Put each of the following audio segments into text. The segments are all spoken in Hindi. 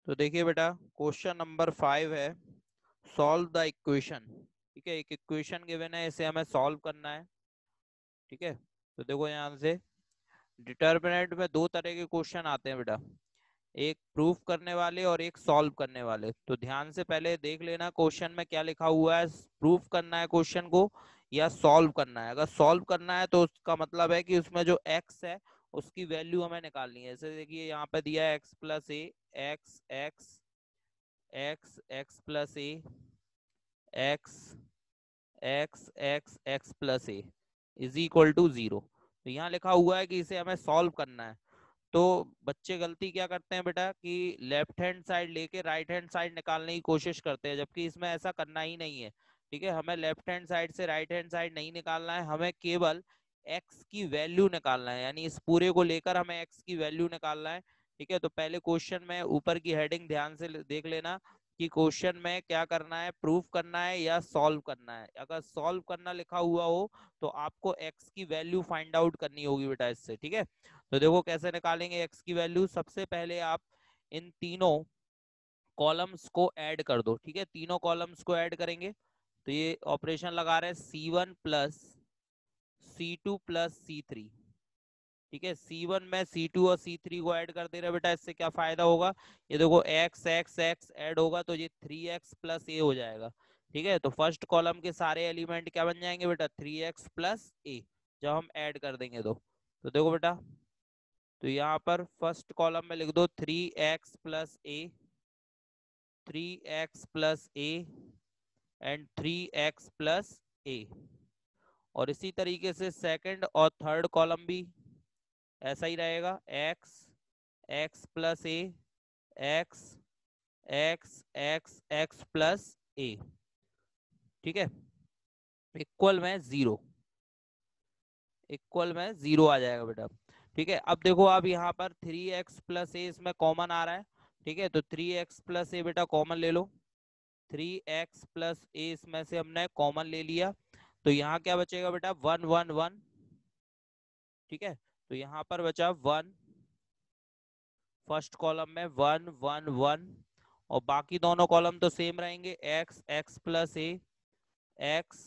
तो देखिए बेटा, क्वेश्चन नंबर 5 है, सॉल्व द इक्वेशन। ठीक है, एक इक्वेशन गिवन है, इसे हमें सॉल्व करना है। ठीक है, तो देखो यहाँ से डिटर्मिनेंट में दो तरह के क्वेश्चन आते हैं बेटा, एक प्रूफ करने वाले और एक सॉल्व करने वाले। तो ध्यान से पहले देख लेना क्वेश्चन में क्या लिखा हुआ है, प्रूफ करना है क्वेश्चन को या सॉल्व करना है। अगर सॉल्व करना है तो उसका मतलब है कि उसमें जो x है उसकी वैल्यू हमें निकालनी है। जैसे देखिए यहाँ पे दिया है x plus a, x x x x plus a, x x x x plus a is equal to 0। तो यहाँ लिखा हुआ है कि इसे हमें सॉल्व करना है। तो बच्चे गलती क्या करते हैं बेटा कि लेफ्ट हैंड साइड लेके राइट हैंड साइड निकालने की कोशिश करते हैं, जबकि इसमें ऐसा करना ही नहीं है। ठीक है, हमें लेफ्ट हैंड साइड से राइट हैंड साइड नहीं निकालना है, हमें केवल x की वैल्यू निकालना है, यानी इस पूरे को लेकर हमें x की वैल्यू निकालना है। ठीक है, तो पहले क्वेश्चन में ऊपर की हेडिंग ध्यान से देख लेना कि क्वेश्चन में क्या करना है, प्रूफ करना है या सॉल्व करना है। अगर सॉल्व करना लिखा हुआ हो तो आपको x की वैल्यू फाइंड आउट करनी होगी बेटा इससे। ठीक है, तो देखो कैसे निकालेंगे x की वैल्यू। सबसे पहले आप इन तीनों कॉलम्स को ऐड कर दो। ठीक है, तीनों कॉलम्स को ऐड करेंगे तो ये ऑपरेशन लगा रहे हैं C1 plus C2 plus C3। ठीक है, C1 में C2 और C3 को ऐड कर दे रहे बेटा, इससे क्या फायदा होगा, ये देखो x x x ऐड होगा तो ये 3x प्लस ए हो जाएगा। ठीक है, तो फर्स्ट कॉलम के सारे एलिमेंट क्या बन जाएंगे बेटा, 3x प्लस ए, जब हम ऐड कर देंगे तो देखो बेटा, तो यहाँ पर फर्स्ट कॉलम में लिख दो 3x plus a, 3x plus a and 3x plus a. और इसी तरीके से सेकंड और थर्ड कॉलम भी ऐसा ही रहेगा, x x plus a, x x x x plus a. ठीक है, इक्वल में 0, इक्वल में 0 आ जाएगा बेटा। ठीक है, अब देखो आप यहाँ पर 3x प्लस ए इसमें कॉमन आ रहा है। ठीक है, तो 3x प्लस ए बेटा कॉमन ले लो, 3x प्लस ए इसमें से हमने कॉमन ले लिया, तो यहाँ क्या बचेगा बेटा, 1 1 1। ठीक है, तो यहाँ पर बचा 1, फर्स्ट कॉलम में 1 1 1, और बाकी दोनों कॉलम तो सेम रहेंगे, x x plus a, x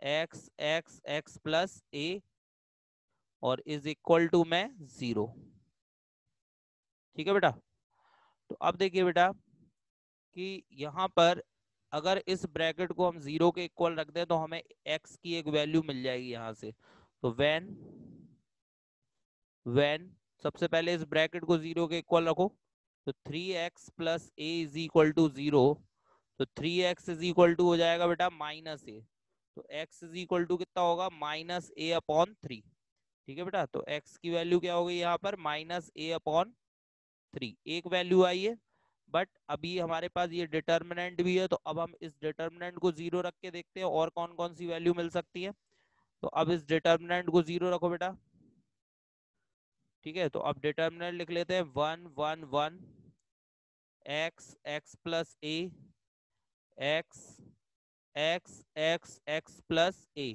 x x x plus a, और इज इक्वल टू में 0। ठीक है बेटा, तो अब देखिए बेटा कि यहाँ पर अगर इस ब्रैकेट को हम 0 के इक्वल रख दें तो हमें x की एक वैल्यू मिल जाएगी यहाँ से। तो व्हेन सबसे पहले इस ब्रैकेट को 0 के इक्वल रखो, तो 3x plus a is equal to 0, तो 3x इज इक्वल टू हो जाएगा बेटा माइनस ए, तो x इज इक्वल टू कितना होगा, माइनस ए अपॉन 3। ठीक है बेटा, तो x की वैल्यू क्या होगी यहाँ पर, माइनस ए अपॉन 3, एक वैल्यू आई है। बट अभी हमारे पास ये डिटर्मिनेंट भी है, तो अब हम इस डिटर्मिनेंट को 0 रख के देखते हैं और कौन कौन सी वैल्यू मिल सकती है। तो अब इस डिटर्मिनेंट को 0 रखो बेटा। ठीक है, तो अब डिटर्मिनेंट लिख लेते हैं 1 1 1, x x plus a, x x x x plus a,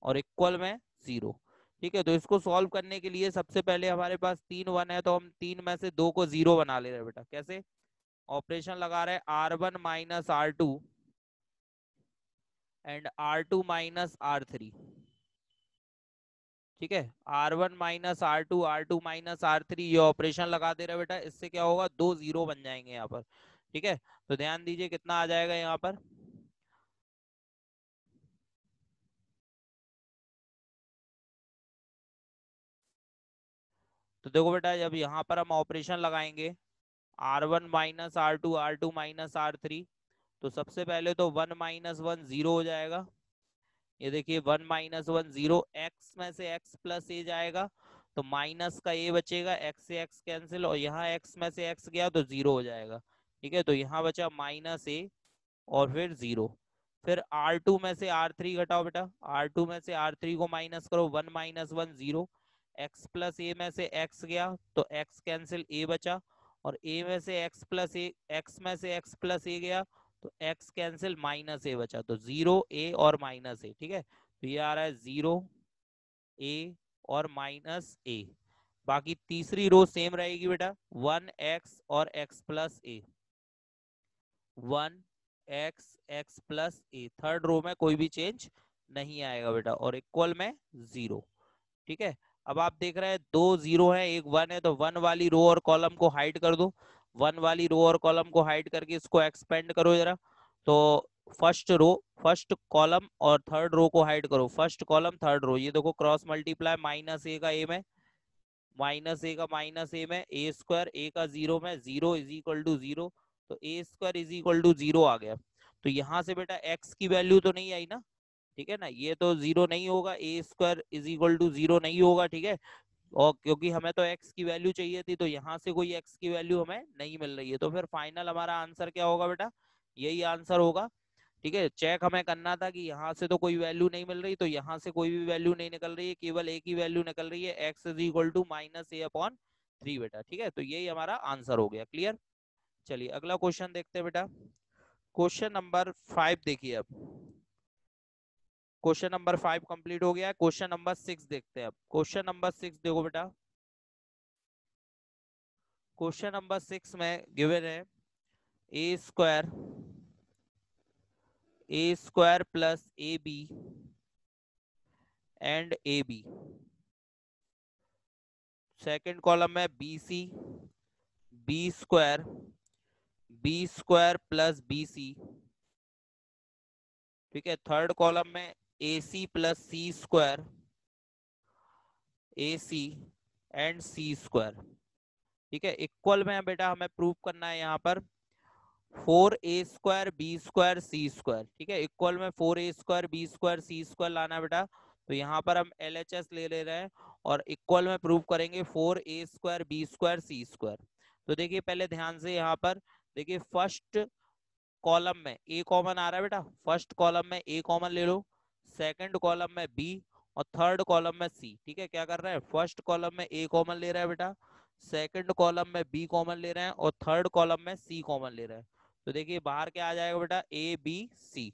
और इक्वल में 0। ठीक है, तो इसको सॉल्व करने के लिए सबसे पहले हमारे पास 3 1 है, तो हम 3 में से 2 को 0 बना ले रहे हैं बेटा। कैसे, ऑपरेशन लगा रहे हैं R1 minus R2 and R2 minus R3। ठीक है, R1 minus R2, R2 minus R3, ये ऑपरेशन लगा दे रहे बेटा, इससे क्या होगा, 2 0 बन जाएंगे यहाँ पर। ठीक है, तो ध्यान दीजिए कितना आ जाएगा यहाँ पर, तो देखो बेटा जब यहाँ पर हम ऑपरेशन लगाएंगे R1 minus R2, R2 minus R3, तो सबसे पहले तो 1 माइनस 1 0 हो जाएगा। ये देखिए 1 माइनस 1 0, x में से x प्लस ए जाएगा तो माइनस का ए बचेगा, x से x कैंसिल, और यहाँ x में से x गया तो 0 हो जाएगा। ठीक है, तो यहाँ बचा माइनस ए और फिर 0। फिर R2 में से R3 घटाओ बेटा, R2 में से R3 को माइनस करो, 1 माइनस 1 0, x प्लस ए में से x गया तो x कैंसिल, ए बचा, और a में से x प्लस ए, x में से x प्लस ए गया तो x कैंसिल, माइनस ए बचा, तो 0 a और माइनस ए। ठीक है, तो ये आ रहा है 0 a और माइनस ए। बाकी तीसरी रो सेम रहेगी बेटा, 1x और x प्लस ए, 1x थर्ड रो में कोई भी चेंज नहीं आएगा बेटा, और इक्वल में 0। ठीक है, अब आप देख रहे हैं दो 0 है एक 1 है, तो 1 वाली रो और कॉलम को हाइड कर दो, 1 वाली रो और कॉलम को हाइड करके इसको एक्सपेंड करो जरा। तो फर्स्ट रो, फर्स्ट कॉलम और थर्ड रो को हाइड करो, फर्स्ट कॉलम थर्ड रो, ये देखो क्रॉस मल्टीप्लाई, माइनस ए का ए में, माइनस ए का माइनस ए में, ए स्क्वायर ए का 0 में, 0 इज इक्वल टू 0, तो A square is equal to 0 आ गया। तो यहाँ से बेटा x की वैल्यू तो नहीं आई ना, ठीक है ना, ये तो 0 नहीं होगा, ए स्क्वायर इज इक्वल टू 0 नहीं होगा, ठीक है। और क्योंकि हमें तो x की वैल्यू चाहिए थी, तो यहाँ से कोई x की वैल्यू हमें नहीं मिल रही है, तो फिर फाइनल हमारा आंसर क्या होगा बेटा, यही आंसर होगा। ठीक है, चेक हमें करना था कि यहाँ से तो कोई वैल्यू नहीं मिल रही, तो यहाँ से कोई भी वैल्यू नहीं निकल रही है, केवल एक ही वैल्यू निकल रही है, x is equal to minus a upon 3 बेटा। ठीक है, तो यही हमारा आंसर हो गया, क्लियर। चलिए अगला क्वेश्चन देखते हैं बेटा, क्वेश्चन नंबर 5 देखिए। अब क्वेश्चन नंबर 5 कंप्लीट हो गया है, क्वेश्चन नंबर 6 देखते हैं। अब क्वेश्चन नंबर 6 देखो बेटा, क्वेश्चन नंबर 6 में गिवन है a square plus A b and a b, second column में B c, b square plus b सी, ठीक है। थर्ड कॉलम में a c plus c square, a c and c square, ठीक है। इक्वल में बेटा हमें प्रूव करना है यहाँ पर 4a² b² c², ठीक है। इक्वल में 4a² b² c² लाना है बेटा, तो यहाँ पर हम LHS ले रहे हैं और इक्वल में प्रूव करेंगे 4a² b² c²। तो देखिए पहले ध्यान से यहाँ पर देखिए, फर्स्ट कॉलम में ए कॉमन आ रहा है बेटा, फर्स्ट कॉलम में ए कॉमन ले लो, सेकंड कॉलम में बी और थर्ड कॉलम में सी। ठीक है, क्या कर रहे हैं, फर्स्ट कॉलम में ए कॉमन ले रहा है बेटा, सेकंड कॉलम में बी कॉमन ले रहे हैं और थर्ड कॉलम में सी कॉमन ले रहे हैं। तो देखिए बाहर क्या आ जाएगा बेटा, ए बी सी,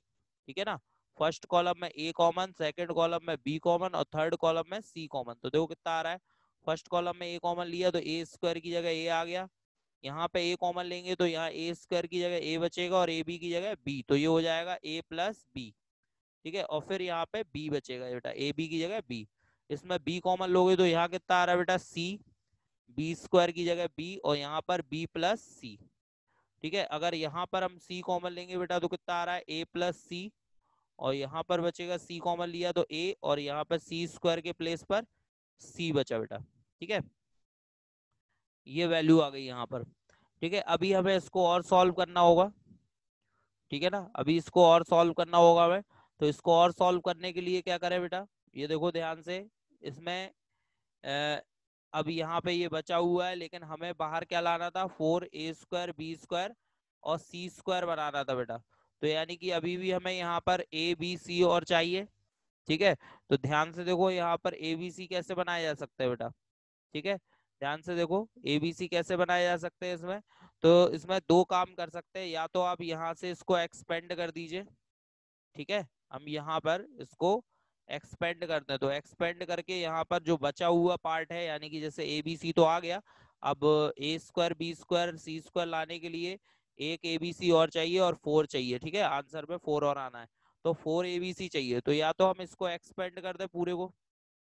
ठीक है ना। फर्स्ट कॉलम में ए कॉमन, सेकंड कॉलम में बी कॉमन और थर्ड कॉलम में सी कॉमन। तो देखो कितना आ रहा है, फर्स्ट कॉलम में ए कॉमन लिया तो ए स्क्वायर की जगह ए आ गया, यहाँ पे ए कॉमन लेंगे तो यहाँ ए स्क्वायर की जगह ए बचेगा और ए बी की जगह बी, तो ये हो जाएगा ए प्लस बी, ठीक है। और फिर यहाँ पे बी बचेगा बेटा, ए बी की जगह बी, इसमें बी कॉमन लोगे तो यहाँ कितना आ रहा है बेटा, सी, बी स्क्वायर की जगह बी और यहाँ पर बी प्लस सी, ठीक है। अगर यहाँ पर हम सी कॉमन लेंगे बेटा तो कितना आ रहा है, ए प्लस सी, और यहाँ पर बचेगा सी कॉमन लिया तो ए, और यहाँ पर सी स्क्वायर के प्लेस पर सी बचा बेटा, ठीक है। ये वैल्यू आ गई यहाँ पर, ठीक है। अभी हमें इसको और सॉल्व करना होगा, ठीक है ना, अभी इसको और सॉल्व करना होगा हमें। तो इसको और सॉल्व करने के लिए क्या करें बेटा, ये देखो ध्यान से, इसमें अ, अब यहाँ पे ये बचा हुआ है, लेकिन हमें बाहर क्या लाना था, 4a² b² और c² बनाना था बेटा। तो यानी कि अभी भी हमें यहाँ पर a b c और चाहिए, ठीक है। तो ध्यान से देखो यहाँ पर a b c कैसे बनाया जा सकता है बेटा, ठीक है। ध्यान से देखो एबीसी कैसे बनाए जा सकते हैं इसमें, तो इसमें दो काम कर सकते हैं, या तो आप यहाँ से इसको एक्सपेंड कर दीजिए, ठीक है। हम यहाँ पर इसको एक्सपेंड करते हैं, तो एक्सपेंड करके यहाँ पर जो बचा हुआ पार्ट है, यानी कि जैसे एबीसी तो आ गया, अब a² b² c² लाने के लिए एक एबीसी और चाहिए और 4 चाहिए, ठीक है। आंसर में 4 और आना है, तो 4 एबीसी चाहिए, तो या तो हम इसको एक्सपेंड कर दे पूरे को,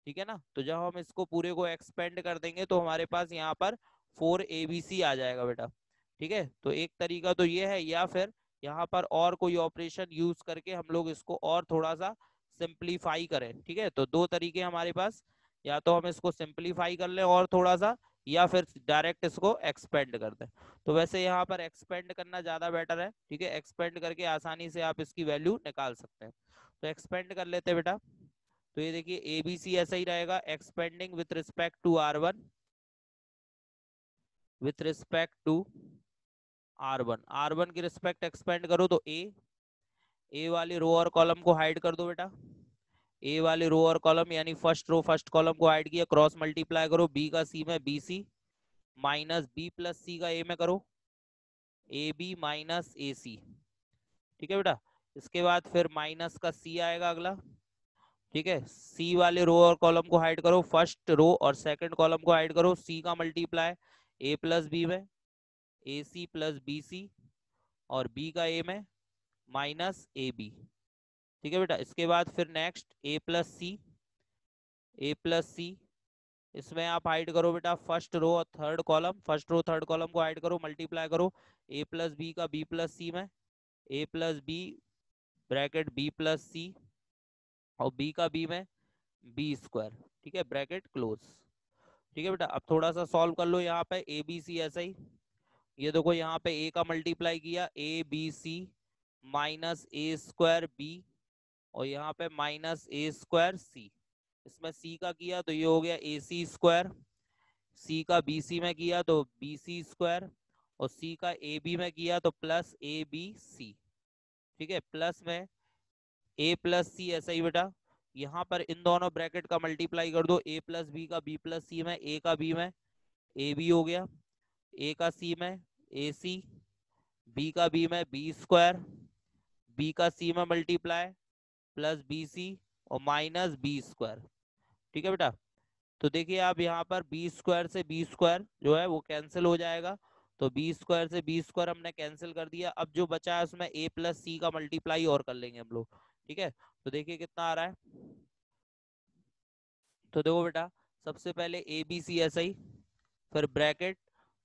ठीक है ना। तो जब हम इसको पूरे को एक्सपेंड कर देंगे तो हमारे पास यहाँ पर 4abc आ जाएगा बेटा, ठीक है। तो एक तरीका तो ये है, या फिर यहाँ पर और कोई ऑपरेशन यूज करके हम लोग इसको और थोड़ा सा सिंप्लीफाई करें, ठीक है। तो दो तरीके हमारे पास, या तो हम इसको सिंप्लीफाई कर लें और थोड़ा सा, या फिर डायरेक्ट इसको एक्सपेंड कर दें। तो वैसे यहाँ पर एक्सपेंड करना ज्यादा बेटर है, ठीक है। एक्सपेंड करके आसानी से आप इसकी वैल्यू निकाल सकते हैं, तो एक्सपेंड कर लेते हैं बेटा। तो ये देखिए एबीसी ऐसा ही रहेगा, expanding with respect to R1, with respect to R1 की रिस्पेक्ट एक्सपेंड करो तो ए वाली रो और कॉलम को हाइड कर दो बेटा, ए वाली रो और कॉलम यानी फर्स्ट रो फर्स्ट कॉलम को हाइड किया, क्रॉस मल्टीप्लाई करो, बी का सी में B C minus B plus C का ए में करो, ए बी माइनस ए सी, ठीक है बेटा। इसके बाद फिर माइनस का सी आएगा अगला, ठीक है, सी वाले रो और कॉलम को हाइड करो, फर्स्ट रो और सेकंड कॉलम को हाइड करो। सी का मल्टीप्लाई ए प्लस बी में, ए सी प्लस बी सी, और बी का ए में माइनस ए बी। ठीक है बेटा, इसके बाद फिर next A plus C, A plus C, इसमें आप हाइड करो बेटा फर्स्ट रो और third column, first row third column को हाइड करो, मल्टीप्लाई करो ए प्लस बी का बी प्लस सी में, A plus B bracket B plus C, और बी का बी में बी स्क्वायर। ठीक है, ब्रैकेट क्लोज। ठीक है बेटा, अब थोड़ा सा सॉल्व कर लो। यहाँ पे ए बी सी ऐसा ही, ये देखो यहाँ पे ए का मल्टीप्लाई किया a B C minus A square b, और यहाँ पे माइनस ए स्क्वायर सी। इसमें सी का किया तो ये हो गया ए सी स्क्वायर, सी का बी सी में किया तो बी सी स्क्वायर, और सी का ए बी में किया तो प्लस ए बी सी। ठीक है, प्लस में ए प्लस सी ऐसा ही बेटा, यहाँ पर इन दोनों ब्रैकेट का मल्टीप्लाई कर दो, ए प्लस बी का बी प्लस सी में, ए का बी में ए बी हो गया, ए का सी में ए सी, बी का बी में बी स्क्वायर, बी का सी में मल्टीप्लाई प्लस बी सी और माइनस बी स्क्वायर। ठीक है बेटा, तो देखिए आप यहाँ पर बी स्क्वायर से बी स्क्वायर जो है वो कैंसिल हो जाएगा, तो बी स्क्वायर से बी स्क्वायर हमने कैंसिल कर दिया। अब जो बचा है उसमें ए प्लस सी का मल्टीप्लाई और कर लेंगे हम लोग। ठीक है, तो देखिए कितना आ रहा है। तो देखो बेटा, सबसे पहले ए बी सी ऐसा ही, फिर ब्रैकेट,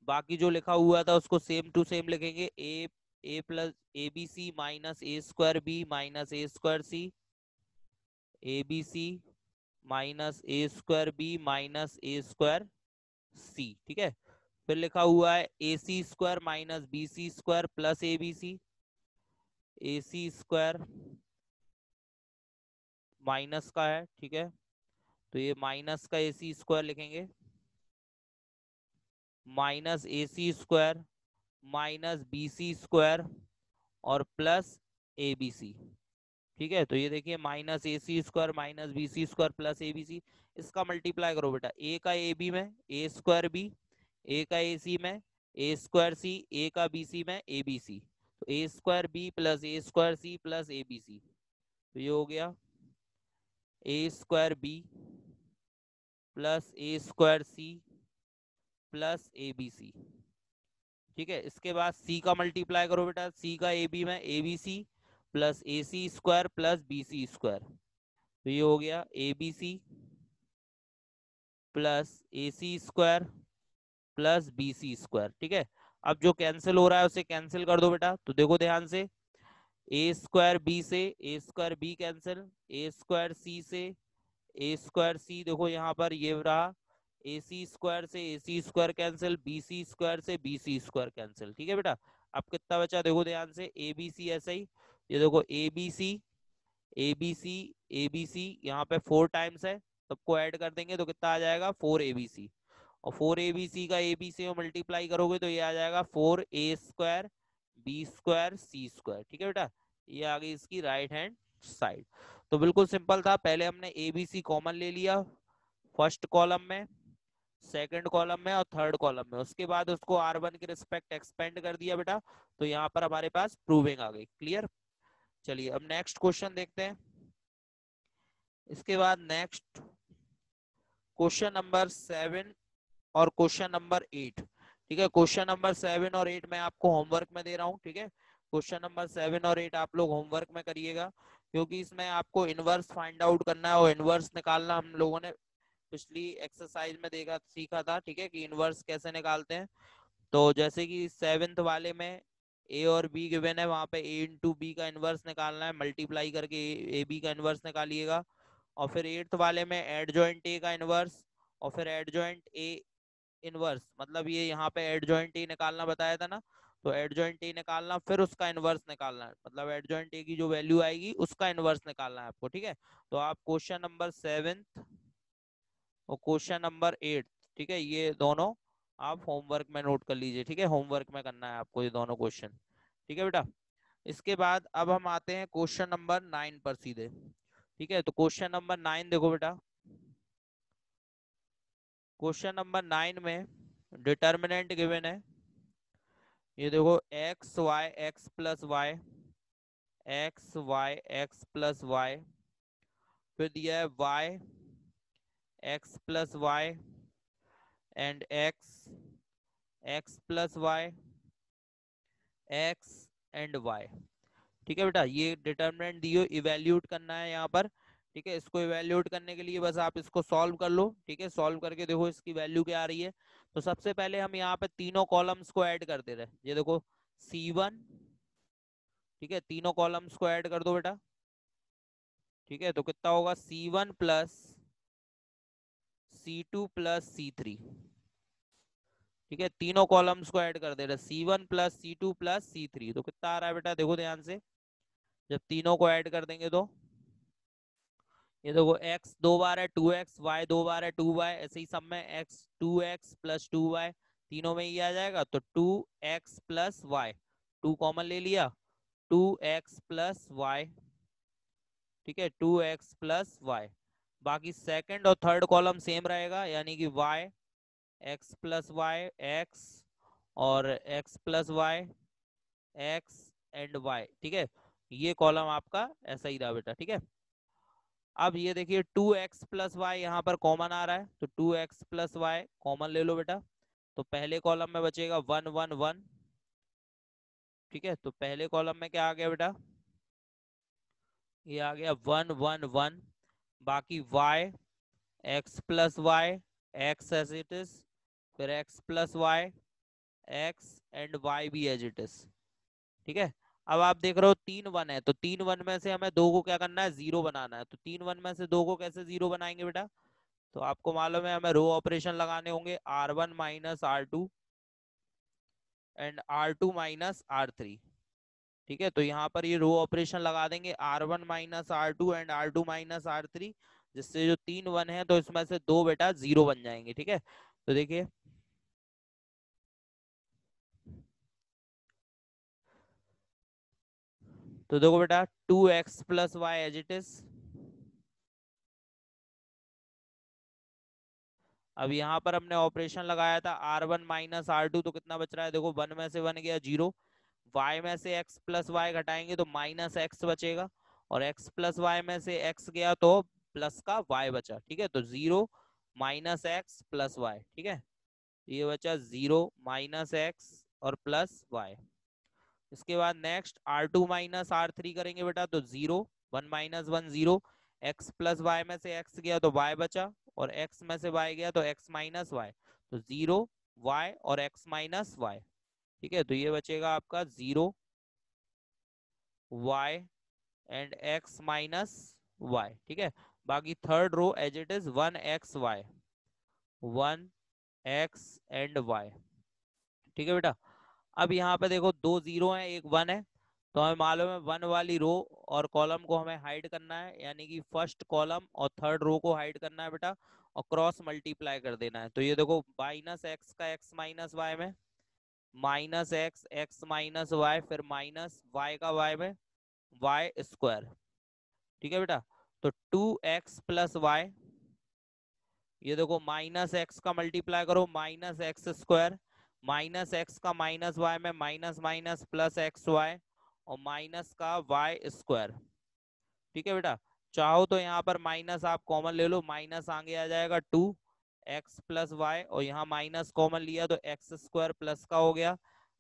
बाकी जो लिखा हुआ था उसको सेम टू सेम लिखेंगे, A plus A B C minus A square B minus A square C, A B C minus A square B minus A square C. ठीक है, फिर लिखा हुआ है A C square minus B C square plus A B C, A C square minus का है। ठीक है, तो ये माइनस का ए सी स्क्वायर लिखेंगे, माइनस ए सी square minus B C square और प्लस ए बी सी। ठीक है, तो ये देखिए minus A C square minus B C square plus A B c, इसका मल्टीप्लाई करो बेटा, ए का ए बी में ए स्क्वायर बी, ए का ए सी में ए स्क्वायर सी, ए का बी सी में ए बी सी, तो A square B plus A square C plus A B C, तो ये हो गया A square B plus A square C plus A B C. ठीक है, इसके बाद सी का मल्टीप्लाई करो बेटा, सी का ए बी में a B c plus a C square plus b C square, तो ये हो गया a B c plus a C square plus b C square. ठीक है, अब जो कैंसिल हो रहा है उसे कैंसिल कर दो बेटा, तो देखो ध्यान से, ए स्क्वायर बी से ए स्क्वायर बी कैंसिल, ए स्क्वायर सी से ए स्क्वायर सी, देखो यहाँ पर ये रहा, ए सी स्क्वायर से A C square cancel, B C square से बी सी स्क्वायर कैंसिल। ठीक है बेटा, अब कितना बचा देखो ध्यान से, ए बी सी ऐसा ही, ये देखो a B C A B C A B c, यहाँ पे 4 टाइम्स है, सबको ऐड कर देंगे तो कितना आ जाएगा 4 ए बी सी, और 4 ए बी सी का ए बी सी में मल्टीप्लाई करोगे तो ये आ जाएगा 4 ए स्क्वायर बी स्क्वायर सी स्क्वायर। ठीक है बेटा, ये आ गई इसकी राइट हैंड साइड। तो बिल्कुल सिंपल था, पहले हमने ए बी सी कॉमन ले लिया फर्स्ट कॉलम में, सेकंड कॉलम में और थर्ड कॉलम में, उसके बाद उसको R1 के रिस्पेक्ट एक्सपेंड कर दिया बेटा, तो यहाँ पर हमारे पास प्रूविंग आ गई। क्लियर, चलिए अब नेक्स्ट क्वेश्चन देखते हैं। इसके बाद नेक्स्ट क्वेश्चन नंबर 7 और क्वेश्चन नंबर 8। ठीक है, क्वेश्चन नंबर 7 और 8 मैं आपको होमवर्क में दे रहा हूँ। ठीक है, क्वेश्चन नंबर 7 और 8 आप लोग होमवर्क में करिएगा, क्योंकि इसमें आपको इनवर्स फाइंड आउट करना है, और इनवर्स निकालना हम लोगों ने पिछली एक्सरसाइज में देखा सीखा था। ठीक है, कि इनवर्स कैसे निकालते हैं। तो जैसे कि 7th वाले में ए और बी गिवन है, वहां पे ए इंटू बी का इनवर्स निकालना है, मल्टीप्लाई करके ए बी का इनवर्स निकालिएगा। और फिर 8th वाले में एडजॉइंट ए का इनवर्स, और फिर एडजॉइंट ए इनवर्स, मतलब ये यहाँ पे एडजॉइंट ए निकालना बताया था ना, तो एडजॉइंट ए निकालना फिर उसका इनवर्स निकालना है, मतलब एडजॉइंट ए की जो वैल्यू आएगी उसका इनवर्स निकालना है आपको। ठीक है, तो आप क्वेश्चन नंबर 7 और क्वेश्चन नंबर 8, ठीक है, ये दोनों आप होमवर्क में नोट कर लीजिए। ठीक है, होमवर्क में करना है आपको ये दोनों क्वेश्चन। ठीक है बेटा, इसके बाद अब हम आते हैं क्वेश्चन नंबर 9 पर सीधे। ठीक है, तो क्वेश्चन नंबर 9 देखो बेटा, क्वेश्चन नंबर 9 में डिटर्मिनेंट गिवन है, ये देखो x y x plus Y, x y x plus y फिर दिया है y x plus y and x plus y x and y। ठीक है बेटा, ये डिटरमिनेंट दियो, इवेल्यूट करना है यहाँ पर। ठीक है, इसको इवेल्यूट करने के लिए बस आप इसको सॉल्व कर लो। ठीक है, सॉल्व करके देखो इसकी वैल्यू क्या आ रही है। तो सबसे पहले हम यहाँ पे तीनों कॉलम्स को ऐड कर दे रहे हैं। ये देखो C1, ठीक है, तीनों कॉलम्स को ऐड कर दो बेटा। ठीक है, तो कितना होगा C1 plus C2 plus C3। ठीक है, तीनों कॉलम्स को ऐड कर दे रहे हैं, C1 plus C2 plus C3। तो कितना आ रहा है बेटा, देखो ध्यान से, जब तीनों को ऐड कर देंगे तो ये देखो x 2 बार है 2x, y 2 बार है 2y, ऐसे ही सब में x 2x प्लस 2y, तीनों में ये आ जाएगा। तो 2x प्लस वाई, 2 कॉमन ले लिया, 2x प्लस वाई। ठीक है, 2x प्लस वाई। बाकी सेकंड और थर्ड कॉलम सेम रहेगा, यानी कि y x plus y x और x plus y x and y। ठीक है, ये कॉलम आपका ऐसा ही रहा बेटा। ठीक है, अब ये देखिए 2x प्लस वाई यहाँ पर कॉमन आ रहा है, तो 2x प्लस वाई कॉमन ले लो बेटा। तो पहले कॉलम में बचेगा 1 1 1। ठीक है, तो पहले कॉलम में क्या आ गया बेटा, ये आ गया 1 1 1। बाकी y x plus y x as it is, फिर x plus y x and y भी एज इट इज। ठीक है, अब आप देख रहे हो 3 1 है, तो 3 1 में से हमें दो को क्या करना है, जीरो बनाना है। तो 3 1 में से दो को कैसे जीरो बनाएंगे बेटा, तो आपको मालूम है हमें रो ऑपरेशन लगाने होंगे, R1 minus R2 and R2 minus R3। ठीक है, तो यहाँ पर ये रो ऑपरेशन लगा देंगे, R1 minus R2 and R2 minus R3, जिससे जो 3 1 है तो इसमें से दो बेटा जीरो बन जाएंगे। ठीक है, तो देखिए तो देखो बेटा 2x plus y as it is. अब यहाँ पर हमने ऑपरेशन लगाया था R1 माइनस R2, तो कितना बच रहा है, देखो 1 में से 1 गया जीरो, y में से x प्लस वाई घटाएंगे तो माइनस x बचेगा, और x प्लस वाई में से x गया तो प्लस का y बचा। ठीक है, तो zero minus x plus Y. ठीक है, ये बचा जीरो माइनस एक्स और प्लस वाई। इसके बाद नेक्स्ट R2 माइनस R3 करेंगे बेटा, तो zero 1 minus 1 zero, x plus y में से x गया तो y बचा, और x में से y गया तो x माइनस वाई, तो जीरो y और x माइनस वाई। ठीक है, तो ये बचेगा आपका zero y and x minus y। ठीक है, बाकी third row as it is 1xy 1x and y। ठीक है बेटा, अब यहाँ पे देखो दो जीरो है एक वन है, तो हमें मालूम है वन वाली रो और कॉलम को हमें हाइड करना है, यानी कि फर्स्ट कॉलम और थर्ड रो को हाइड करना है बेटा, और क्रॉस मल्टीप्लाई कर देना है। तो ये देखो माइनस एक्स का एक्स माइनस वाई में, minus x x minus y, फिर माइनस वाई का वाई में वाई स्क्वायर। ठीक है बेटा, तो 2x प्लस वाई, ये देखो माइनस एक्स का मल्टीप्लाई करो minus x square, minus x का माइनस वाई में minus minus plus x Y, और माइनस का वाई स्क्वायर। ठीक है बेटा, चाहो तो यहाँ पर माइनस आप कॉमन ले लो, माइनस आगे आ जाएगा 2x प्लस वाई, और यहाँ माइनस कॉमन लिया तो एक्स स्क्वायर प्लस का हो गया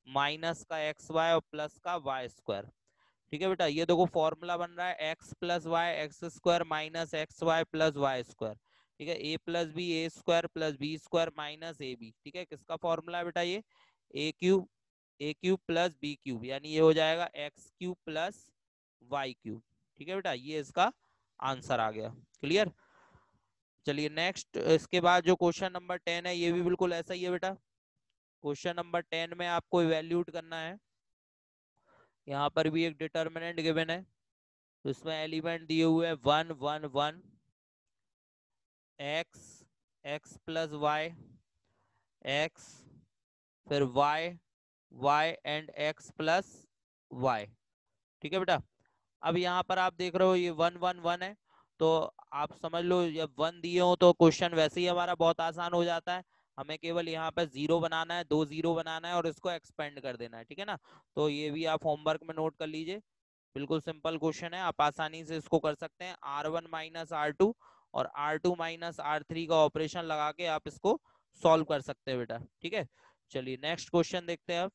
माइनस का एक्स वाई और प्लस का वाई स्क्वायर। ठीक है बेटा, ये देखो फॉर्मूला बन रहा है X plus Y x square minus X Y plus Y square. ठीक है, A plus B A square plus B square minus A B. ठीक है, किसका फॉर्मूला है बेटा, ये A cube plus B cube, यानी ये हो जाएगा X cube plus Y cube. ठीक है बेटा, ये इसका आंसर आ गया। क्लियर, चलिए नेक्स्ट, इसके बाद जो क्वेश्चन नंबर 10 है ये भी बिल्कुल ऐसा ही है बेटा। क्वेश्चन नंबर 10 में आपको इवेल्यूट करना है, यहाँ पर भी एक डिटर्मिनेंट गिवन है, तो इसमें एलिमेंट दिए हुए हैं 1 1 1, X x plus Y X, फिर Y Y and X plus Y. ठीक है बेटा, अब यहाँ पर आप देख रहे हो ये 1 1 1 है, तो आप समझ लो जब 1 दिए हो तो क्वेश्चन वैसे ही हमारा बहुत आसान हो जाता है। हमें केवल यहाँ पे जीरो बनाना है, दो जीरो बनाना है और इसको एक्सपेंड कर देना है। ठीक है ना, तो ये भी आप होमवर्क में नोट कर लीजिए। बिल्कुल सिंपल क्वेश्चन है, आप आसानी से इसको कर सकते हैं। R1 माइनस R2 और R2 माइनस R3 का ऑपरेशन लगा के आप इसको सॉल्व कर सकते हैं बेटा। ठीक है, चलिए नेक्स्ट क्वेश्चन देखते हैं।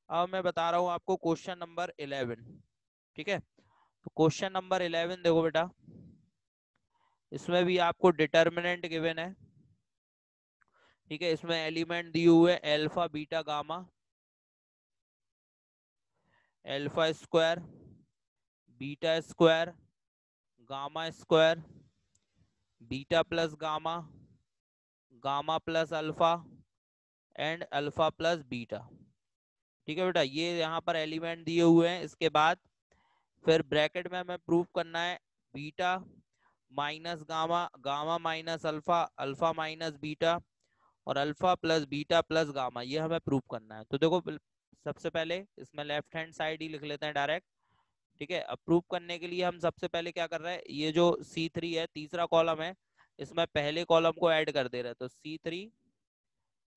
अब मैं बता रहा हूँ आपको क्वेश्चन नंबर 11। ठीक है, तो क्वेश्चन नंबर 11 देखो बेटा, इसमें भी आपको डिटर्मिनेंट गिवन है। ठीक है, इसमें एलिमेंट दिए हुए alpha beta gamma, alpha square, beta square, gamma square, beta plus gamma, gamma plus alpha and alpha plus beta. ठीक है बेटा, ये यहाँ पर एलिमेंट दिए हुए हैं। इसके बाद फिर ब्रैकेट में हमें प्रूव करना है beta minus gamma, gamma minus alpha, alpha minus beta और alpha plus beta plus gamma, ये हमें प्रूव करना है। तो देखो सबसे पहले इसमें लेफ्ट हैंड साइड ही लिख लेते हैं डायरेक्ट। ठीक है, अब प्रूव करने के लिए हम सबसे पहले क्या कर रहे हैं, ये जो C3 है तीसरा कॉलम है, इसमें पहले कॉलम को ऐड कर दे रहे हैं। तो C3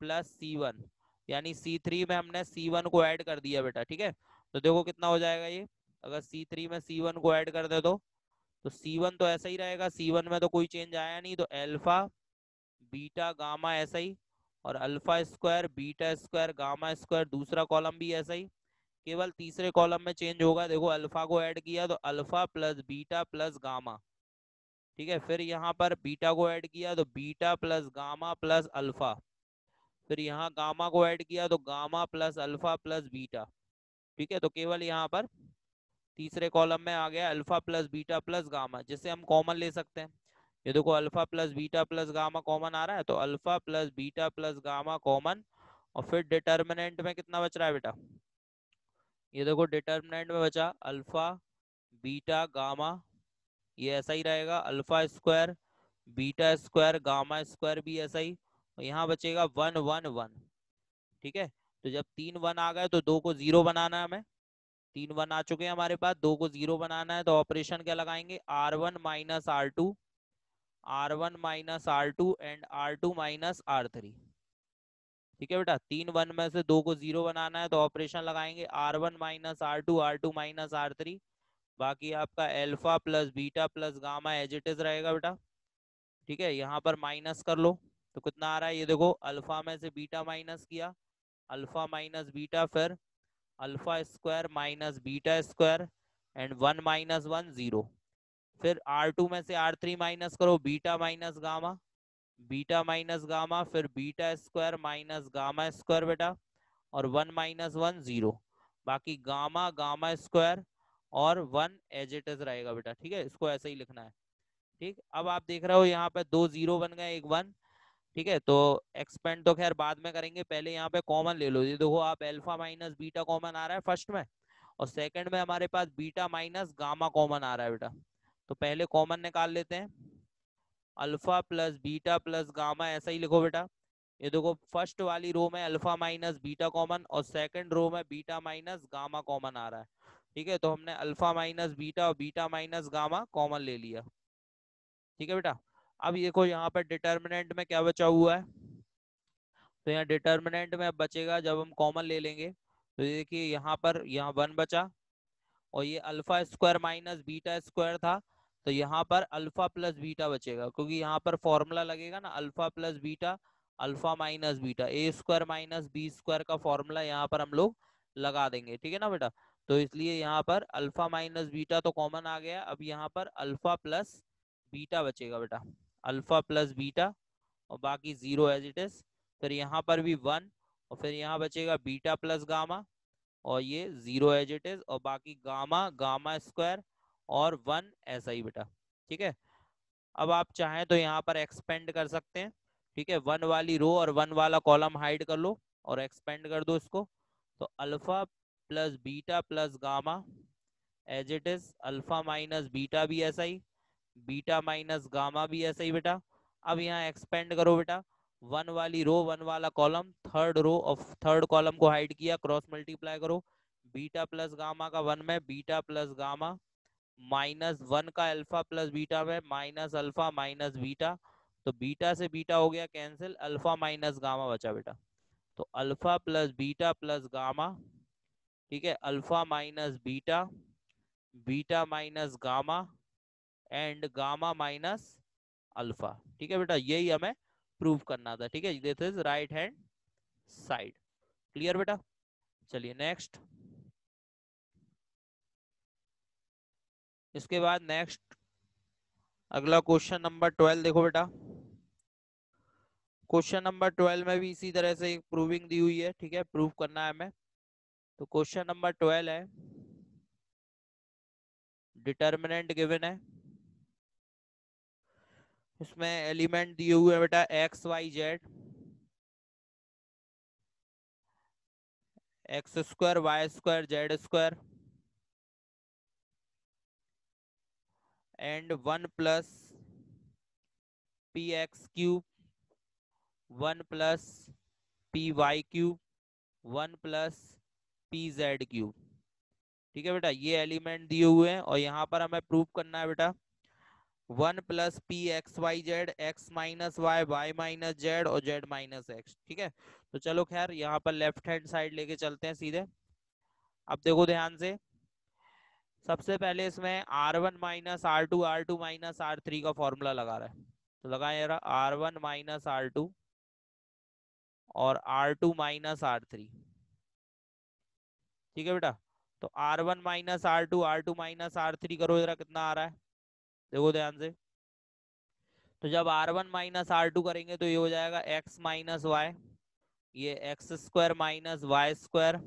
प्लस C1, यानी C3 में हमने C1 को ऐड कर दिया बेटा। ठीक है, तो देखो कितना हो जाएगा ये, अगर C3 में C1 को ऐड कर दे तो C1 तो ऐसा ही रहेगा, C1 में तो कोई चेंज आया नहीं, तो अल्फा बीटा गामा ऐसा ही, और alpha square beta square gamma square दूसरा कॉलम भी ऐसा ही। केवल तीसरे कॉलम में चेंज होगा, देखो अल्फा को ऐड किया तो alpha plus beta plus gamma. ठीक है, फिर यहाँ पर बीटा को ऐड किया तो beta plus gamma plus alpha, फिर यहाँ गामा को ऐड किया तो gamma plus alpha plus beta. ठीक है, तो केवल यहाँ पर तीसरे कॉलम में आ गया alpha plus beta plus gamma, जिसे हम कॉमन ले सकते हैं। ये देखो alpha plus beta plus gamma common आ रहा है, तो alpha plus beta plus gamma common, और फिर डिटर्मिनेंट में कितना बच रहा है बेटा, ये देखो डिटर्मिनेंट में बचा अल्फा बीटा गामा, ये ऐसा ही रहेगा, alpha square beta square gamma square भी ऐसा ही, और यहाँ बचेगा 1 1 1। ठीक है, तो जब 3 1 आ गए तो 2 को 0 बनाना है हमें, 3 1 आ चुके हैं हमारे पास, 2 को 0 बनाना है, तो ऑपरेशन क्या लगाएंगे, R1 minus R2, R1 minus R2 and R2 minus R3। ठीक है बेटा, 3 1 में से 2 को 0 बनाना है, तो ऑपरेशन लगाएंगे R1 minus R2, R2 minus R3। बाकी आपका alpha plus beta plus gamma as it is रहेगा बेटा। ठीक है, यहाँ पर माइनस कर लो, तो कितना आ रहा है, ये देखो अल्फा में से बीटा माइनस किया, अल्फा माइनस बीटा, फिर alpha square minus beta square and 1 minus 1 0। फिर R2 में से R3 माइनस करो, beta minus gamma, beta minus gamma, फिर beta square minus gamma square बेटा, और 1 माइनस 1 0। बाकी गामा गामा स्क्वायर और 1 एज इट इज रहेगा बेटा। ठीक है, इसको ऐसे ही लिखना है। ठीक, अब आप देख रहे हो यहाँ पे 2 0 बन गए, एक 1। ठीक है, तो एक्सपेंड तो खैर बाद में करेंगे, पहले यहाँ पे कॉमन ले लो। ये देखो आप अल्फा माइनस बीटा कॉमन आ रहा है फर्स्ट में, और सेकंड में हमारे पास बीटा माइनस गामा कॉमन आ रहा है बेटा। तो पहले कॉमन निकाल लेते हैं, alpha plus beta plus gamma ऐसा ही लिखो बेटा। ये देखो फर्स्ट वाली रो में अल्फा माइनस बीटा कॉमन और सेकंड रो में बीटा माइनस गामा कॉमन आ रहा है। ठीक है, तो हमने अल्फा माइनस बीटा और बीटा माइनस गामा कॉमन ले लिया। ठीक है बेटा, अब देखो यहाँ पर डिटर्मिनेंट में क्या बचा हुआ है, तो यहाँ डिटर्मिनेंट में अब बचेगा, जब हम कॉमन ले लेंगे तो ये देखिए यहाँ पर यहाँ 1 बचा, और ये alpha square minus beta square था, तो यहाँ पर अल्फा प्लस बीटा बचेगा, क्योंकि यहाँ पर फॉर्मूला लगेगा ना alpha plus beta, alpha minus beta, A square minus B square का फॉर्मूला यहाँ पर हम लोग लगा देंगे। ठीक है ना बेटा, तो इसलिए यहाँ पर अल्फा माइनस बीटा तो कॉमन आ गया, अब यहाँ पर अल्फा प्लस बीटा बचेगा बेटा, अल्फा प्लस बीटा, और बाकी 0 एज इट इज। फिर यहाँ पर भी 1, और फिर यहाँ बचेगा बीटा प्लस गामा, और ये 0 एज इट इज, और बाकी गामा गामा स्क्वायर और 1 ऐसा ही बेटा। ठीक है, अब आप चाहें तो यहाँ पर एक्सपेंड कर सकते हैं। ठीक है, 1 वाली रो और 1 वाला कॉलम हाइड कर लो और एक्सपेंड कर दो इसको, तो alpha plus beta plus gamma as it is, alpha minus beta भी ऐसा ही, बीटा माइनस गामा भी ऐसा ही बेटा। अब यहाँ एक्सपेंड करो बेटा, 1 वाली रो 1 वाला column, third row of third column को हाइड किया, क्रॉस मल्टीप्लाई करो, बीटा प्लस गामा का 1 में बीटा प्लस गामा, माइनस 1 का अल्फा प्लस बीटा में माइनस अल्फा माइनस बीटा, तो बीटा से बीटा हो गया कैंसिल, अल्फा माइनस गामा बचा बेटा, तो alpha plus beta plus gamma. ठीक है, alpha minus beta beta minus gamma and gamma minus alpha. ठीक है बेटा, यही हमें प्रूव करना था। ठीक है, this is right hand side. Clear बेटा? चलिए नेक्स्ट। इसके बाद नेक्स्ट अगला क्वेश्चन नंबर 12 देखो बेटा। क्वेश्चन नंबर 12 में भी इसी तरह से एक प्रूविंग दी हुई है। ठीक है, प्रूव करना है हमें। तो क्वेश्चन नंबर 12 है, डिटर्मिनेंट गिवन है, इसमें एलिमेंट दिए हुए हैं बेटा x Y z, x square y square z square and 1 plus p x cube, 1 plus p y cube, 1 plus P Z cube. ठीक है बेटा, ये एलिमेंट दिए हुए हैं और यहाँ पर हमें प्रूव करना है बेटा 1 plus p x Y z, x minus y, y minus z और जेड माइनस एक्स। ठीक है, तो चलो खैर यहाँ पर लेफ्ट हैंड साइड लेके चलते हैं सीधे। अब देखो ध्यान से, सबसे पहले इसमें R1 minus R2 minus R3 का फॉर्मूला लगा रहा है। तो लगाए यार R1 माइनस R2 और R2 माइनस R3। ठीक है बेटा, तो R1 minus R2 minus R3 करो जरा, कितना आ रहा है देखो ध्यान से। तो जब R1 माइनस R2 करेंगे तो ये हो जाएगा x माइनस वाई, ये x square minus y square,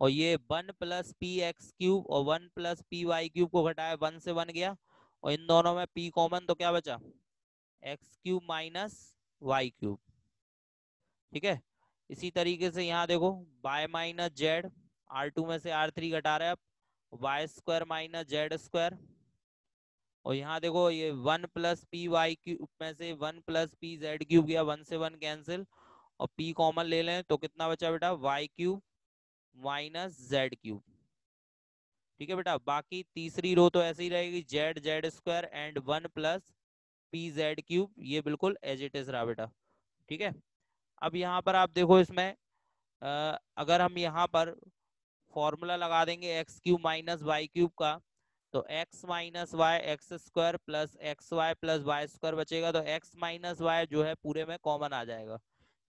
और ये 1 प्लस पी एक्स क्यूब और 1 प्लस पी वाई क्यूब को घटाया 1 से 1 गया, और इन दोनों में p कॉमन तो क्या बचा, x cube minus y cube. ठीक है, इसी तरीके से यहाँ देखो y माइनस जेड, R2 में से R3 घटा रहे हैं अब, y square minus z square, और यहाँ देखो ये 1 प्लस पी वाई क्यूब में से 1 प्लस पी जेड क्यूब गया, 1 से 1 कैंसिल, और p कॉमन ले लें तो कितना बचा बेटा, y cube minus z cube. ठीक है बेटा, बाकी तीसरी रो तो ऐसे ही रहेगी, Z Z square and 1 plus P Z cube, ये बिल्कुल एज इट इज रहा बेटा। ठीक है, अब यहाँ पर आप देखो इसमें अगर हम यहाँ पर फॉर्मूला लगा देंगे x cube minus y cube का, तो x minus y x square plus x Y plus Y square बचेगा, तो एक्स माइनस वाई जो है पूरे में कॉमन आ जाएगा।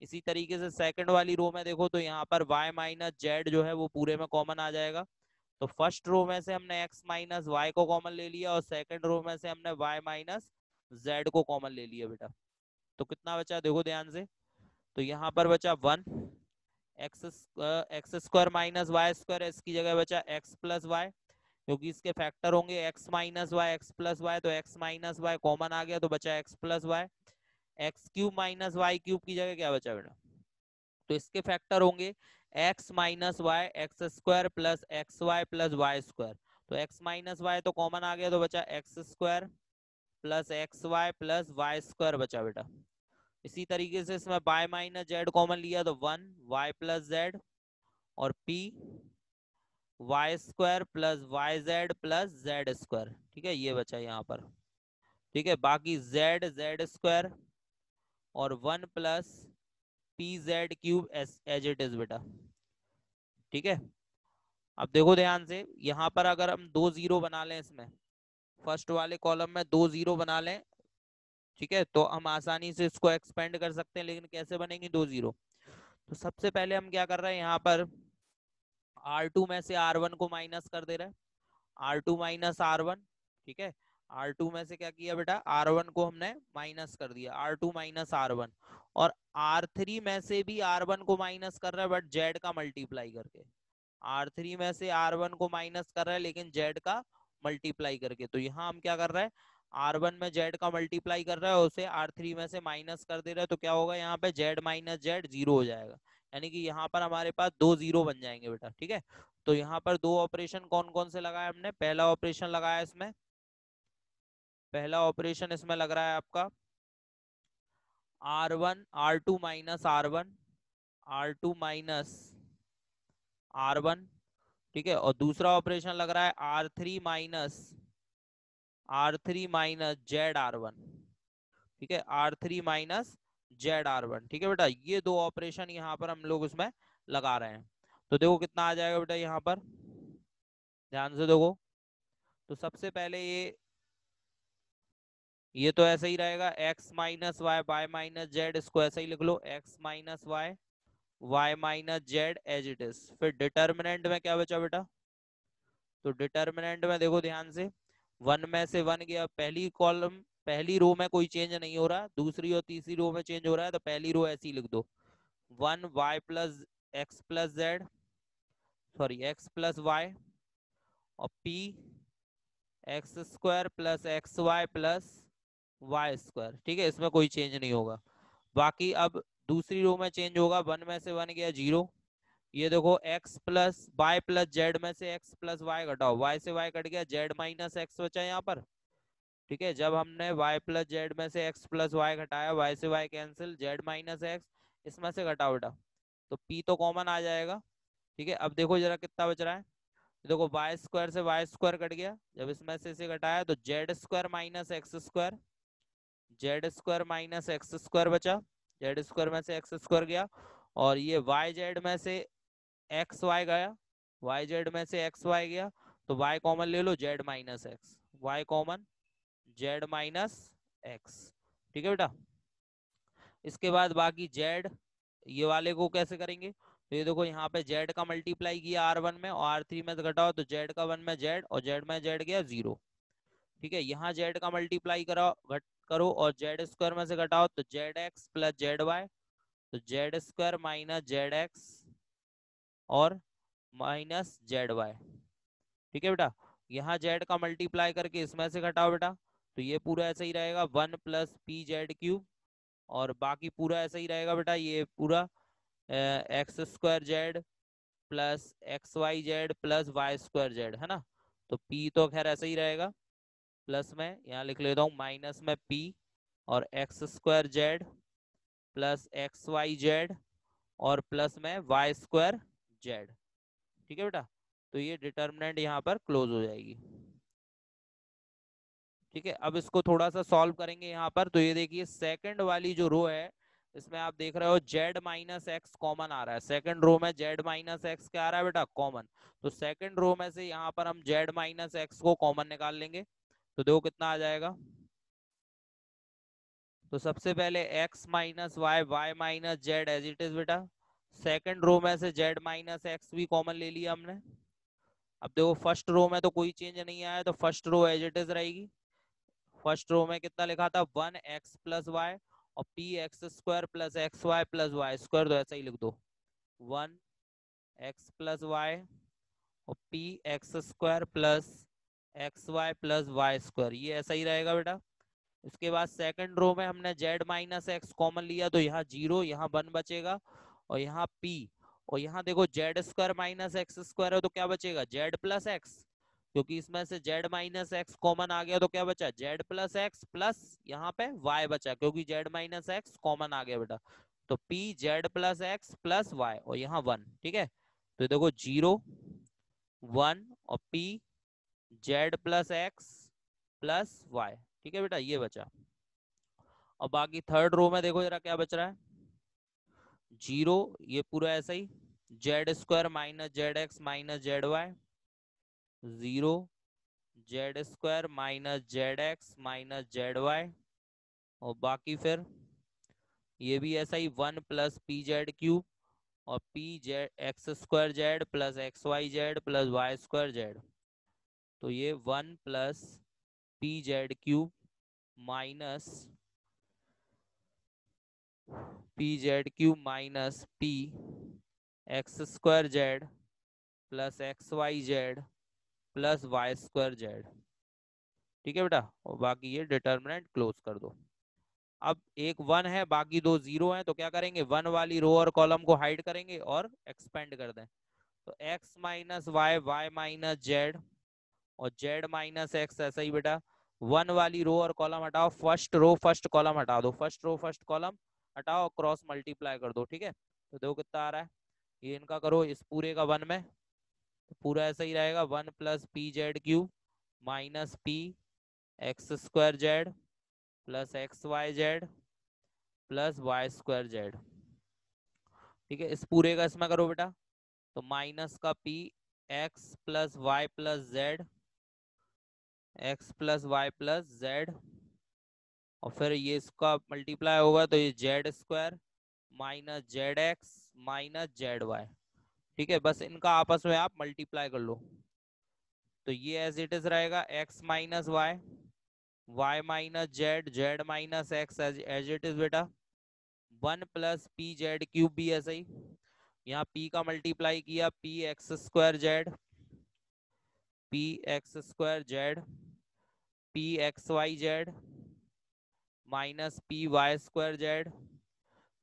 इसी तरीके से सेकंड वाली रो में देखो तो यहाँ पर y माइनस जेड जो है वो पूरे में कॉमन आ जाएगा। तो फर्स्ट रो में से हमने x माइनस वाई को कॉमन ले लिया और सेकंड रो में से हमने y माइनस जेड को कॉमन ले लिया बेटा। तो कितना बचा देखो ध्यान से, तो यहाँ पर बचा 1, x square minus y square, इसकी जगह बचा x प्लस वाई, क्योंकि इसके फैक्टर होंगे x minus y x plus y, तो x माइनस वाई कॉमन आ गया तो बचा x plus Y. X cube minus y cube की जगह क्या बचा बेटा, तो इसके फैक्टर होंगे x minus y x square plus x Y plus Y square, तो x माइनस वाई तो कॉमन आ गया तो बचा x square plus x Y plus Y square बचा बेटा। इसी तरीके से इसमें y माइनस जेड कॉमन लिया तो 1 y प्लस जेड, और p y square plus y Z plus z square. ठीक है, ये बचा यहाँ पर। ठीक है, बाकी जेड जेड स्क्वायर और 1 plus P Z cube as it is बेटा। ठीक है, अब देखो ध्यान से, यहाँ पर अगर हम 2 जीरो बना लें, इसमें फर्स्ट वाले कॉलम में 2 जीरो बना लें, ठीक है, तो हम आसानी से इसको एक्सपेंड कर सकते हैं। लेकिन कैसे बनेंगे 2 जीरो, तो सबसे पहले हम क्या कर रहे हैं, यहाँ पर R2 में से R1 को माइनस कर दे रहे हैं, R2 माइनस R1। ठीक है, R2 में से क्या किया बेटा, R1 को हमने माइनस कर दिया, R2 माइनस R1, और R3 में से भी R1 को माइनस कर रहा है बट जेड का मल्टीप्लाई करके, R3 में से R1 को माइनस कर रहा है लेकिन जेड का मल्टीप्लाई करके। तो यहाँ हम क्या कर रहे हैं, R1 में जेड का मल्टीप्लाई कर रहा है, उसे R3 में से माइनस कर दे रहा है, तो क्या होगा यहाँ पे जेड माइनस जेड जीरो हो जाएगा, यानी कि यहाँ पर हमारे पास 2 जीरो बन जाएंगे बेटा। ठीक है, तो यहाँ पर 2 ऑपरेशन कौन कौन से लगाए हमने, पहला ऑपरेशन लगाया इसमें, पहला ऑपरेशन इसमें लग रहा है आपका R2 minus R2 minus R1। ठीक है, और दूसरा ऑपरेशन लग रहा है R3 माइनस ZR1। ठीक है, R3 माइनस ZR1। ठीक है बेटा, ये 2 ऑपरेशन यहाँ पर हम लोग इसमें लगा रहे हैं। तो देखो कितना आ जाएगा बेटा, यहाँ पर ध्यान से देखो, तो सबसे पहले ये तो ऐसा ही रहेगा, x minus y y minus z, इसको ऐसा ही लिख लो, x minus y y minus z as it is. फिर डिटर्मिनेंट में क्या बचा बेटा? तो डिटर्मिनेंट में देखो ध्यान से, वन में से वन गया, पहली कॉलम पहली रो में कोई चेंज नहीं हो रहा, दूसरी और तीसरी रो में चेंज हो रहा है, तो पहली रो ऐसी लिख दो, one Y plus x plus Z, sorry X plus Y, और P x square plus x Y plus Y square. ठीक है, इसमें कोई चेंज नहीं होगा। बाकी अब दूसरी रो में चेंज होगा, वन में से वन गया जीरो, ये देखो x plus y plus z में से x प्लस वाई घटाओ, y से y कट गया, z माइनस एक्स बचा यहाँ पर। ठीक है, जब हमने y प्लस जेड में से x प्लस वाई घटाया, y से y cancel, z minus x, इसमें से घटाओ बेटा, तो p तो कॉमन आ जाएगा। ठीक है, अब देखो जरा कितना बच रहा है, देखो वाई स्क्वायर से वाई स्क्वायर कट गया, जब इसमें से इसे घटाया तो Z square minus x square, z square minus x square बचा, जेड स्क्वायर में से एक्स स्क्वायर गया, और ये वाई जेड में से एक्स वाई गया, वाई जेड में से एक्स वाई गया, तो वाई कॉमन ले लो, Z minus X, Y common Z minus x. ठीक है बेटा, इसके बाद बाकी जेड, ये वाले को कैसे करेंगे, तो ये देखो यहाँ पे जेड का मल्टीप्लाई किया R1 में, और R3 में से घटाओ तो जेड का वन में जेड, और जेड में जेड गया जीरो। ठीक है, यहाँ जेड का मल्टीप्लाई करो, करो और जेड स्क्वायर में से घटाओ तो Z x plus Z Y, तो Z square minus Z X और माइनस जेड वाई। ठीक है बेटा, यहाँ जेड का मल्टीप्लाई करके इसमें से घटाओ बेटा, तो ये पूरा ऐसा ही रहेगा, one plus P Z cube, और बाकी पूरा ऐसा ही रहेगा बेटा, ये पूरा x square Z plus x Y Z plus Y square z, है ना। तो पी तो खैर ऐसा ही रहेगा, प्लस में यहाँ लिख लेता हूँ माइनस में पी और x square Z plus x Y z और प्लस में वाई स्क्वायर जेड। ठीक है बेटा, तो ये डिटर्मिनेंट यहाँ पर क्लोज हो जाएगी। ठीक है, अब इसको थोड़ा सा सॉल्व करेंगे यहाँ पर, तो ये देखिए सेकंड वाली जो रो है, इसमें आप देख रहे हो जेड माइनस एक्स कॉमन आ रहा है, सेकंड रो में जेड माइनस एक्स क्या आ रहा है बेटा, कॉमन। तो सेकंड रो में से यहाँ पर हम जेड माइनस एक्स को कॉमन निकाल लेंगे, तो देखो कितना आ जाएगा। तो सबसे पहले x minus y y minus z as it is बेटा, सेकंड रो में से जेड माइनस एक्स भी कॉमन ले लिया हमने। अब देखो फर्स्ट रो में तो कोई चेंज नहीं आया, तो first row as it is रहेगी। फर्स्ट रो में कितना लिखा था, वन एक्स प्लस वाई और P x square plus x Y plus Y square, तो ऐसा ही लिख दो, वन एक्स प्लस वाई और P x square plus x Y plus Y square, ये ऐसा ही रहेगा बेटा। उसके बाद सेकंड रो में हमने जेड माइनस एक्स कॉमन लिया, तो यहाँ जीरो, यहाँ वन बचेगा, और यहाँ पी, और यहाँ देखो Z square minus x square है, तो क्या बचेगा, जेड प्लस एक्स, क्योंकि इसमें से जेड माइनस एक्स कॉमन आ गया, तो क्या बचा, जेड प्लस एक्स प्लस यहाँ पे वाई बचा, क्योंकि जेड माइनस एक्स कॉमन आ गया बेटा, तो p z plus x plus Y, और यहाँ वन। ठीक है, तो देखो जीरो वन और P z plus x plus Y. ठीक है बेटा, ये बचा। और बाकी थर्ड रो में देखो जरा क्या बच रहा है, जीरो, ये पूरा ऐसा ही, Z square minus Z x minus Z Y, zero Z square minus Z x minus Z Y, और बाकी फिर ये भी ऐसा ही, one plus P Z cube और P Z x square Z plus x Y Z plus Y square Z, तो ये one plus P Z cube minus P Z cube minus P x square Z plus x Y Z plus Y square z. ठीक है बेटा, और बाकी ये डिटर्मिनेंट क्लोज कर दो। अब एक वन है, बाकी दो जीरो हैं, तो क्या करेंगे, वन वाली रो और कॉलम को हाइड करेंगे और एक्सपेंड कर दें, तो x minus y y minus z और जेड माइनस एक्स, ऐसा ही बेटा, वन वाली रो और कॉलम हटाओ, फर्स्ट रो फर्स्ट कॉलम हटा दो, फर्स्ट रो फर्स्ट कॉलम हटाओ, क्रॉस मल्टीप्लाई कर दो। ठीक है, तो देखो कितना आ रहा है, ये इनका करो इस पूरे का वन में, तो पूरा ऐसा ही रहेगा, one plus P Z cube minus P x square Z plus x Y Z plus Y square z. ठीक है, इस पूरे का इसमें करो बेटा, तो माइनस का p x plus y plus z x plus y plus z, और फिर ये इसका मल्टीप्लाई होगा तो ये z square minus Z x minus Z Y. ठीक है, बस इनका आपस में आप मल्टीप्लाई कर लो। तो ये एज इट इज रहेगा x minus y, y minus z, z minus x as it is बेटा। 1 + p z³ भी ऐसा ही, यहाँ p का मल्टीप्लाई किया p x square z, p x square z, p x Y z minus p y square z.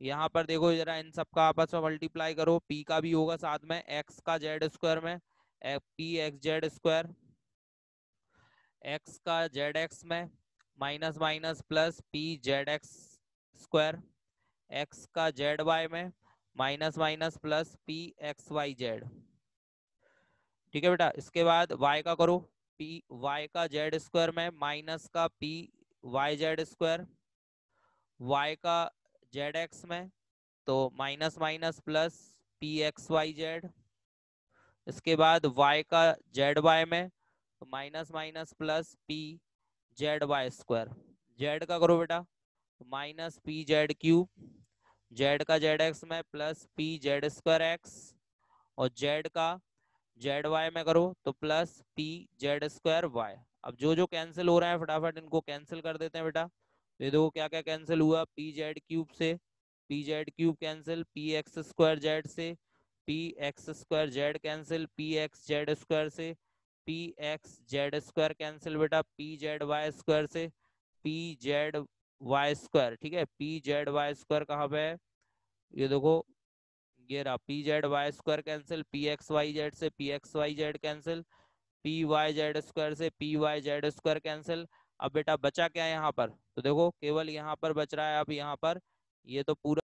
यहाँ पर देखो जरा इन सब का आपस में मल्टीप्लाई करो, p का भी होगा साथ में x का जेड स्क्वायर में p x Z square, x का जेड एक्स में minus minus plus P Z x square, x का जेड वाई में minus minus plus p x Y z. ठीक है बेटा, इसके बाद y का करो, पी y का जेड स्क्वायर में माइनस का p Y Z square, y का जेड एक्स में तो minus minus plus p x Y z. इसके बाद y का जेड वाई में तो minus minus plus P Z Y square. Z का करो बेटा, minus P Z cube, z का जेड एक्स में plus P z square x, और जेड का जेड वाई में करो तो plus P z square y. अब जो जो कैंसिल हो रहे हैं फटाफट इनको कैंसिल कर देते हैं बेटा। तो ये देखो क्या क्या कैंसिल हुआ, पी जेड क्यूब से P Z cube cancel, P x square Z से P x square Z cancel, P x Z square से P x Z square cancel बेटा, पी जेड वाई स्क्वायर से पी जेड वाई स्क्वायर। ठीक है, पी जेड वाई स्क्वायर कहाँ पे है, ये देखो ये रहा, P Z Y square cancel, P x Y Z से P x Y Z cancel, P Y Z square से P Y Z square cancel. अब बेटा बचा क्या है यहाँ पर, तो देखो केवल यहाँ पर बच रहा है अब यहाँ पर, ये तो पूरा